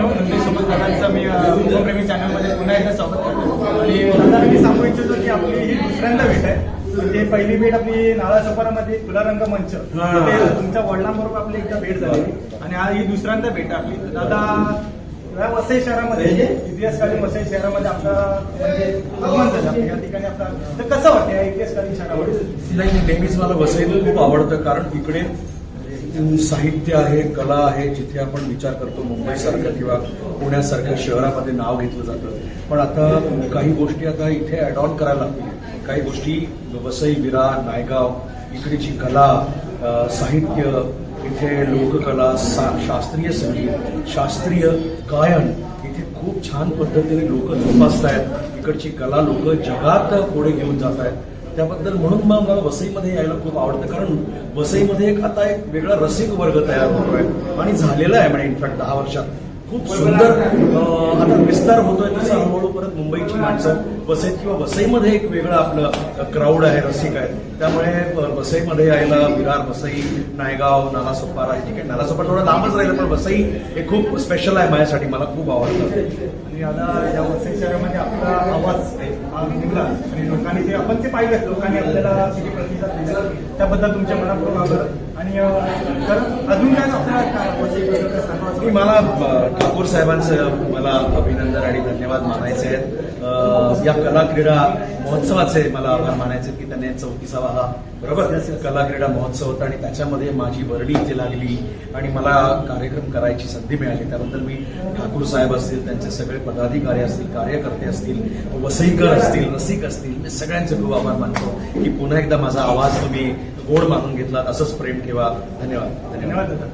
मित्रांनो, नंदी सोबत दादांचं मी उपप्रेमी चॅनलमध्ये पुन्हा एकदा स्वागत करतो. आणि दादा मी सांगू इच्छितो की आपली ही दुसऱ्यांदा भेट आहे. म्हणजे पहिली भेट आपली नाळासोपारामध्ये खुला रंग मंच तिथे तुमच्या वडिलांबरोबर आपली एकदा भेट झाली आणि आज ही दुसऱ्यांदा भेट आहे आपली. दादा या वसई शहरामध्ये इतिहासकालीन वसई शहरामध्ये आपला म्हणजे आगमन झालं या ठिकाणी आपला, तर कसं वाटतं या इतिहासकालीन शहरामध्ये? नाही, नेहमीच मला वसईला खूप आवडतं, कारण इकडे साहित्य आहे, कला आहे. जिथे आपण विचार करतो मुंबईसारखं किंवा पुण्यासारख्या शहरामध्ये नाव घेतलं जातं, पण आता काही गोष्टी आता इथे ॲड ऑन करायला लागतील. काही गोष्टी वसई, विरार, नायगाव इकडेची कला, साहित्य, इथे लोककला, शास्त्रीय संगीत, शास्त्रीय गायन इथे खूप छान पद्धतीने लोक जोपासतायत. इकडची कला लोक जगात पुढे घेऊन जात आहेत. त्याबद्दल म्हणून मग मला वसईमध्ये यायला खूप आवडतं, कारण वसईमध्ये आता एक वेगळा रसिक वर्ग तयार होतोय आणि झालेला आहे. म्हणजे इनफॅक्ट 10 वर्षात खूप सुंदर आता विस्तार होतोय. तसं हळूहळू परत मुंबईची माणसं वसईत किंवा वसईमध्ये एक वेगळं आपलं क्राऊड आहे, रसिक आहे. त्यामुळे वसईमध्ये यायला विरार, वसई, नायगाव, नालासोपारा, ठीक आहे, नालासोपारा थोडं लांबच राहिलं, पण वसई हे खूप स्पेशल आहे माझ्यासाठी. मला खूप आवडतं. आणि आता या वसई शहरामध्ये आपला आवाज हा निघाला आणि लोकांनी ते आपण ते पाहिलं, लोकांनी आपल्याला किती प्रतिसाद दिला त्याबद्दल तुमच्या मनापूर्वक आभार. आणि अजून काय आपल्याला वसईबद्दल सांगावं? मला ठाकूर साहेबांचं मला अभिनंदन आणि धन्यवाद मानायचे आहेत. या कला क्रीडा महोत्सवाचे मला आभार मानायचे की त्यांनी 34वा हा बरोबर कला क्रीडा महोत्सव होता आणि त्याच्यामध्ये माझी वर्णी इथे लागली आणि मला कार्यक्रम करायची संधी मिळाली. त्याबद्दल मी ठाकूर साहेब असतील, त्यांचे सगळे पदाधिकारी असतील, कार्यकर्ते असतील, वसईकर असतील, रसिक असतील, मी सगळ्यांचे खूप आभार मानतो की पुन्हा एकदा माझा आवाज तुम्ही गोड मानून घेतला. असंच प्रेम ठेवा. धन्यवाद. धन्यवाद दादा.